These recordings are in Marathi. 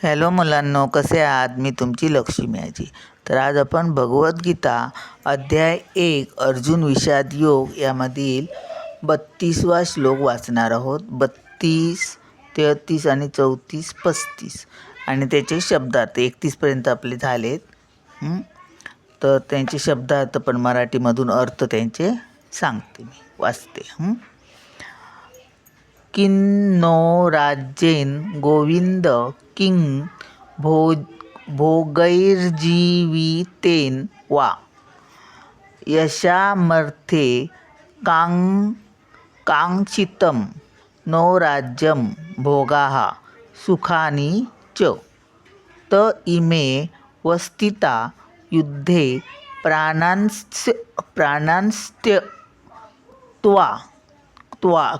हॅलो मुलांनो, कसे आहात? मी तुमची लक्ष्मी आजी. तर आज आपण भगवद्गीता अध्याय 1 अर्जुन विषाद योग यामधील 32वा श्लोक वाचणार आहोत. 32, 33 आणि 34, 35 आणि त्याचे शब्दार्थ 31पर्यंत आपले झालेत. तर त्यांचे शब्दार्थ पण मराठीमधून अर्थ त्यांचे सांगते, मी वाचते. किं नो राज्येन गोविंद किं भोगैर्जीवितेन वा यशामर्थे काङ्क्षितं नो राज्यं भोगाः सुखानि च त इमे वस्थिता युद्धे प्राणांस्त्यक्त्वा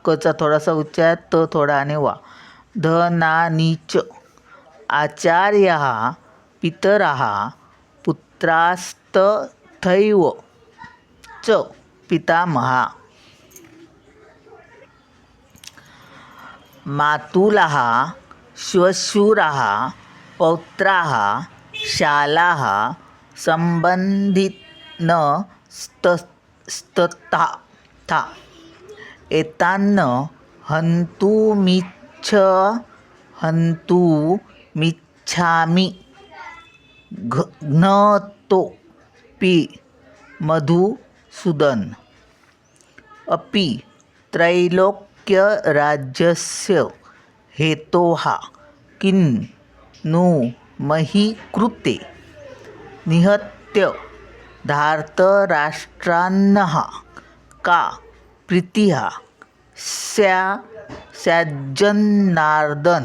कचा थोडासा उच्चार, त थोडा आणि वा धनानीच आचार्याः पितराः पुत्रास्तथैव च पितामहा मातुलाः श्वशुराः पौत्राः शालाः संबन्धिनस्तथा एतान्न हन्तुमिच्छामि घ्नतोऽपि मधुसूदन अपि त्रैलोक्यराज्यस्य हेतोः किं नु मही कृते निहत्य धार्तराष्ट्रान्नः का प्रीतिः स्याज्जनार्दन.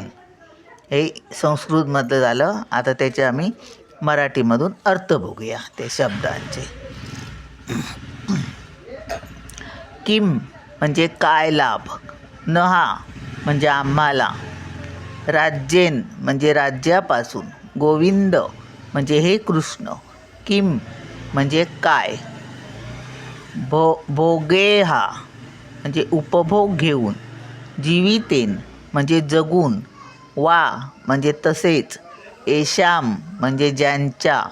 हे संस्कृतमधलं झालं. आता त्याचे आम्ही मराठीमधून अर्थ बघूया ते शब्दांचे. किम म्हणजे काय लाभ, नहा म्हणजे आम्हाला, राज्येन म्हणजे राज्यापासून, गोविंद म्हणजे हे कृष्ण, किम म्हणजे काय, भोगेहा म्हणजे उपभोग घेऊन, जीवितेन म्हणजे जगून, वा म्हणजे तसेच, येशाम म्हणजे ज्यांच्या,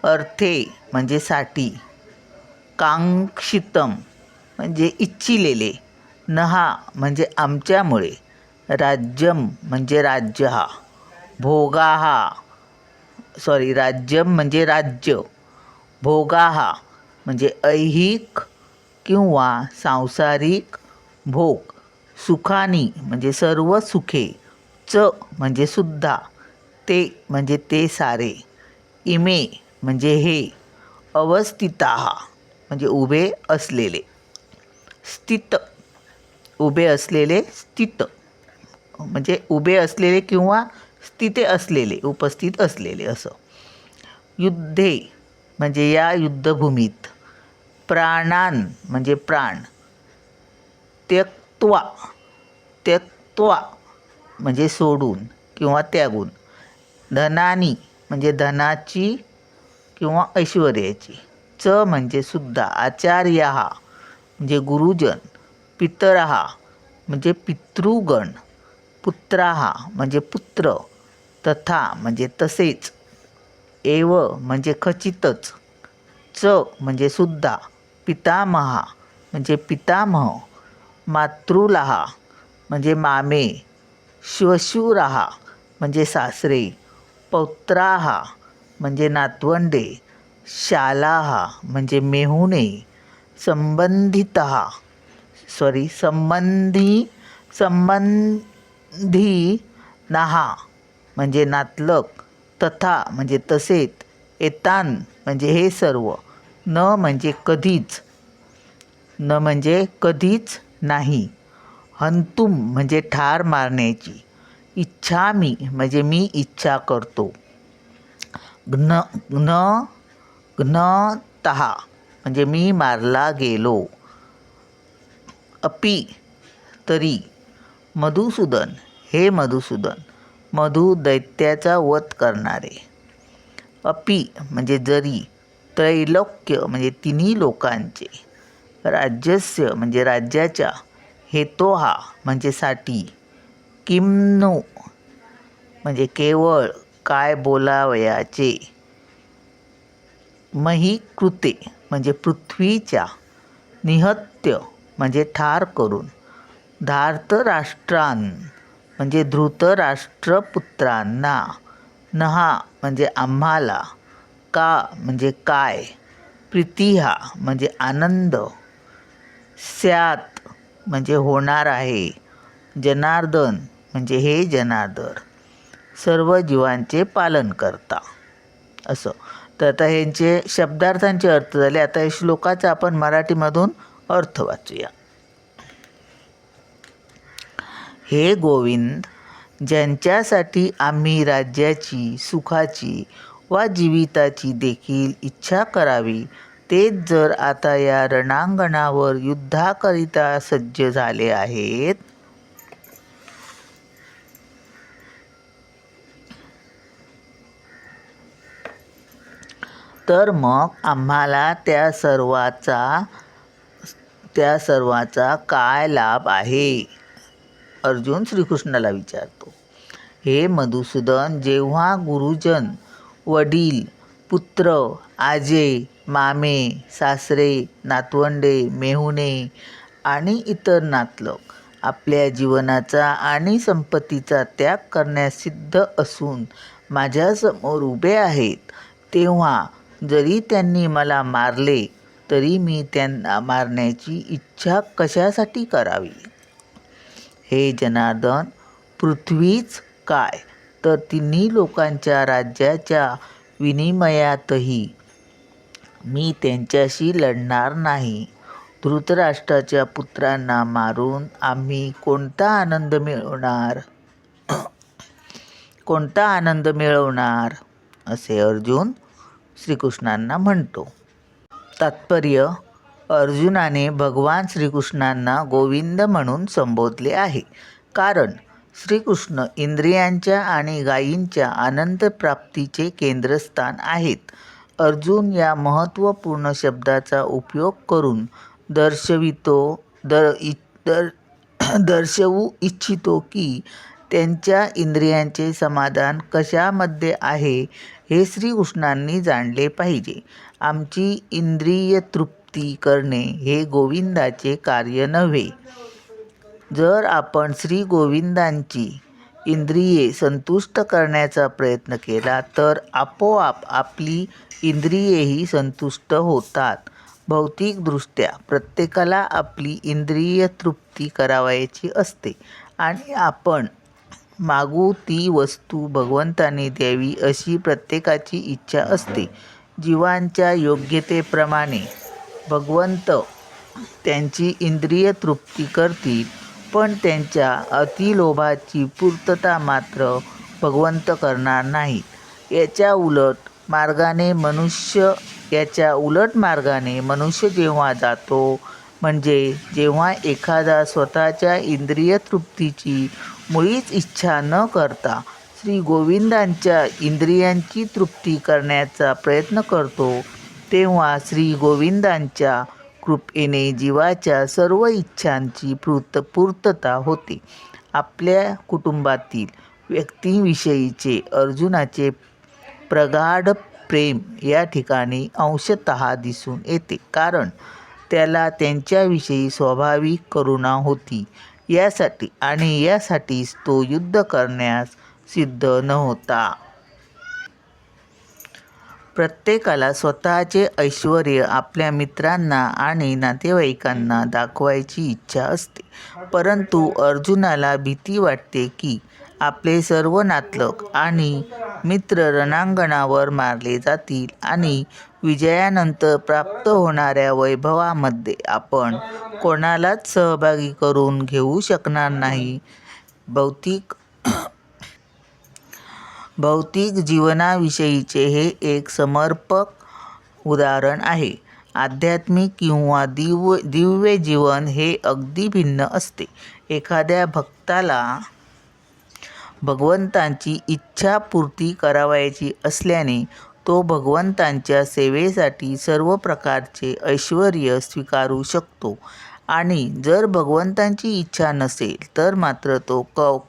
अर्थे म्हणजे साठी, कांक्षितम म्हणजे इच्छिलेले, नहा म्हणजे आमच्यामुळे, राज्यम म्हणजे राज्य हा, राज्यम म्हणजे राज्य, भोगाहा म्हणजे ऐहिक किंवा सांसारिक भोग, सुखानी म्हणजे सर्व सुखे, च म्हणजे सुद्धा, ते म्हणजे ते सारे, इमे म्हणजे हे, अवस्थिताः म्हणजे उभे असलेले, स्थित उभे असलेले, स्थित म्हणजे उभे असलेले किंवा स्थिते असलेले, उपस्थित असलेले असं. युद्धे म्हणजे या युद्धभूमीत, प्राणान म्हणजे प्राण, त्यक्त्वा म्हणजे सोडून किंवा त्यागून, धनानी म्हणजे धनाची किंवा ऐश्वर्याची, च म्हणजे सुद्धा, आचार्याः म्हणजे गुरुजन, पितरः म्हणजे पितृगण, पुत्राः म्हणजे पुत्र, तथा म्हणजे तसेच, एव म्हणजे खचितच, च म्हणजे सुद्धा, पितामहा म्हणजे पितामह, मातृलाः म्हणजे मामे, श्वशुराः म्हणजे सासरे, पौत्राः म्हणजे नातवंडे, शालाः म्हणजे मेहुणे, संबंधीनाः म्हणजे नातलग, तथा म्हणजे तसेच, एतान म्हणजे हे सर्व, न म्हणजे कधीच नाही, हंतुम म्हणजे ठार मारण्याची, इच्छामी म्हणजे मी इच्छा करतो, घ्नतः म्हणजे मी मारला गेलो, अपि तरी, मधुसूदन हे मधुसूदन, मधु दैत्याचा वध करणारे, अपि म्हणजे जरी, त्रैलोक्य म्हणजे तिन्ही लोकांचे, राज्यस्य म्हणजे राज्याच्या, हेतोहा म्हणजे साठी, किंनु म्हणजे केवळ काय बोलावयाचे. मही कृते म्हणजे पृथ्वीच्या. निहत्य म्हणजे ठार करून. धार्तराष्ट्रान म्हणजे धृतराष्ट्रपुत्रांना. नहा म्हणजे आम्हाला. का म्हणजे काय. प्रीतिहा म्हणजे आनंद. स्यात म्हणजे होणार आहे. जनार्दन म्हणजे हे जनार्दन सर्व जीवांचे पालन करता. असं. तर आता ह्यांचे शब्दार्थांचे अर्थ झाले. आता या श्लोकाचा आपण मराठीमधून अर्थ वाचूया. हे गोविंद, ज्यांच्यासाठी आम्ही राज्याची, सुखाची वा जीविताची देखील इच्छा करावी, तेच जर आता या रणांगणावर युद्धाकरिता सज्ज झाले आहेत, तर मग आम्हाला त्या सर्वाचा काय लाभ आहे. अर्जुन श्रीकृष्णाला विचारतो. हे मधुसूदन, जेव्हा गुरुजन, वडील, पुत्र, आजे, मामे, सासरे, नातवंडे, मेहुणे आणि इतर नातलग आपल्या जीवनाचा आणि संपत्तीचा त्याग करण्यास सिद्ध असून माझ्यासमोर उभे आहेत, तेव्हा जरी त्यांनी मला मारले तरी मी त्यांना मारण्याची इच्छा कशासाठी करावी. हे जनार्दन, पृथ्वीच काय तर तिन्ही लोकांच्या राज्याच्या विनिमयातही मी त्यांच्याशी लढणार नाही. धृतराष्ट्राच्या पुत्रांना मारून आम्ही कोणता आनंद मिळवणार असे अर्जुन श्रीकृष्णांना म्हणतो. तात्पर्य: अर्जुनाने भगवान श्रीकृष्णांना गोविंद म्हणून संबोधले आहे, कारण श्रीकृष्ण इंद्रियांच्या आणि गायींच्या आनंदप्राप्तीचे केंद्रस्थान आहेत. अर्जुन या महत्त्वपूर्ण शब्दाचा उपयोग करून दर्शवू इच्छितो की त्यांच्या इंद्रियांचे समाधान कशामध्ये आहे हे श्रीकृष्णांनी जाणले पाहिजे. आमची इंद्रिय तृप्ती करणे हे गोविंदाचे कार्य नव्हे. जर आपण श्री गोविंदांची इंद्रिये संतुष्ट करण्याचा प्रयत्न केला तर आपोआप आपली इंद्रियेही संतुष्ट होतात. भौतिकदृष्ट्या प्रत्येकाला आपली इंद्रिय तृप्ती करावयाची असते आणि आपण मागू ती वस्तू भगवंताने द्यावी अशी प्रत्येकाची इच्छा असते. जीवांच्या योग्यतेप्रमाणे भगवंत त्यांची इंद्रिय तृप्ती करतील, पण त्यांच्या अतिलोभाची पूर्तता मात्र भगवंत करणार नाहीत. याच्या उलट मार्गाने मनुष्य जेव्हा जातो, म्हणजे जेव्हा एखादा स्वतःच्या इंद्रिय तृप्तीची मुळीच इच्छा न करता श्री गोविंदांच्या इंद्रियांची तृप्ती करण्याचा प्रयत्न करतो, तेव्हा श्री गोविंदांच्या कृपेने जीवाच्या सर्व इच्छांची पूर्तता होते. आपल्या कुटुंबातील व्यक्तींविषयीचे अर्जुनाचे प्रगाढ प्रेम या ठिकाणी अंशतः दिसून येते, कारण त्याला त्यांच्याविषयी स्वाभाविक करुणा होती. यासाठीच तो युद्ध करण्यास सिद्ध नव्हता. प्रत्येकाला स्वतःचे ऐश्वर्य आपल्या मित्रांना आणि नातेवाईकांना दाखवायची इच्छा असते, परंतु अर्जुनाला भीती वाटते की आपले सर्व नातलग आणि मित्र रणांगणावर मारले जातील आणि विजयानंतर प्राप्त होणाऱ्या वैभवामध्ये आपण कोणालाच सहभागी करून घेऊ शकणार नाही. भौतिक जीवनाविषयीचे हे एक समर्पक उदाहरण आहे. आध्यात्मिक किंवा दिव्य जीवन हे अगदी भिन्न असते. एखाद्या भक्ताला भगवंतांची इच्छापूर्ती करावयाची असल्याने तो भगवंतांच्या सेवेसाठी सर्व प्रकारचे ऐश्वर्य स्वीकारू शकतो, आणि जर भगवंतांची इच्छा नसेल तर मात्र तो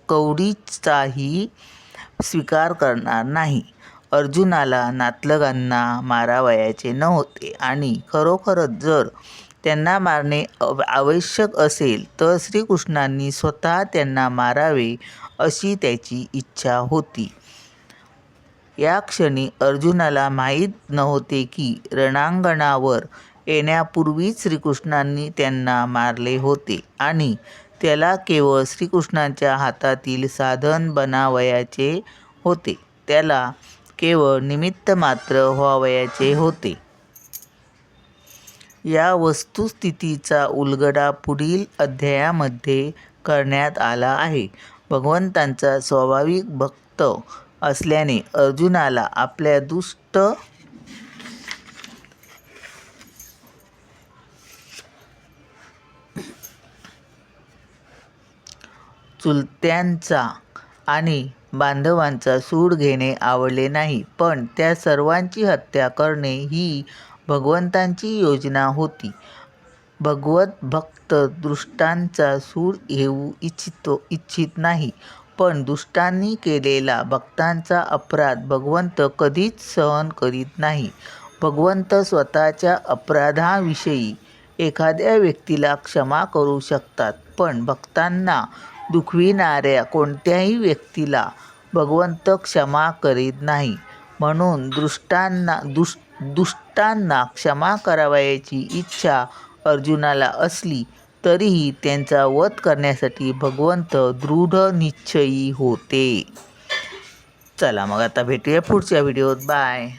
कवडीचाही स्वीकार करणार नाही. अर्जुनाला नातलगांना मारावयाचे नव्हते आणि खरोखरच जर त्यांना मारणे आवश्यक असेल तर श्रीकृष्णांनी स्वतः त्यांना मारावे अशी त्याची इच्छा होती. या क्षणी अर्जुनाला माहीत नव्हते की रणांगणावर येण्यापूर्वीच श्रीकृष्णांनी त्यांना मारले होते आणि त्याला केवळ श्रीकृष्णांच्या हातातील साधन बनावयाचे होते. त्याला केवळ निमित्त मात्र व्हावयाचे होते. या वस्तुस्थितीचा उलगडा पुढील अध्यायामध्ये करण्यात आला आहे. भगवंतांचा स्वाभाविक भक्त असल्याने अर्जुनाला आपल्या दुष्ट चुलत्यांचा आणि बांधवांचा सूड घेणे आवडले नाही, पण त्या सर्वांची हत्या करणे ही भगवंतांची योजना होती. भगवत भक्त दुष्टांचा सूड घेऊ इच्छित नाही, पण दुष्टांनी केलेला भक्तांचा अपराध भगवंत कधीच सहन करीत नाही. भगवंत स्वतःच्या अपराधाविषयी एखाद्या व्यक्तीला क्षमा करू शकतात, पण भक्तांना दुखविणाऱ्या कोणत्याही व्यक्तीला भगवंत क्षमा करीत नाही. म्हणून दुष्टांना क्षमा करावयाची इच्छा अर्जुनाला असली तरीही त्यांचा वध करण्यासाठी भगवंत दृढ निश्चयी होते. चला मग आता भेटूया पुढच्या व्हिडिओत. बाय.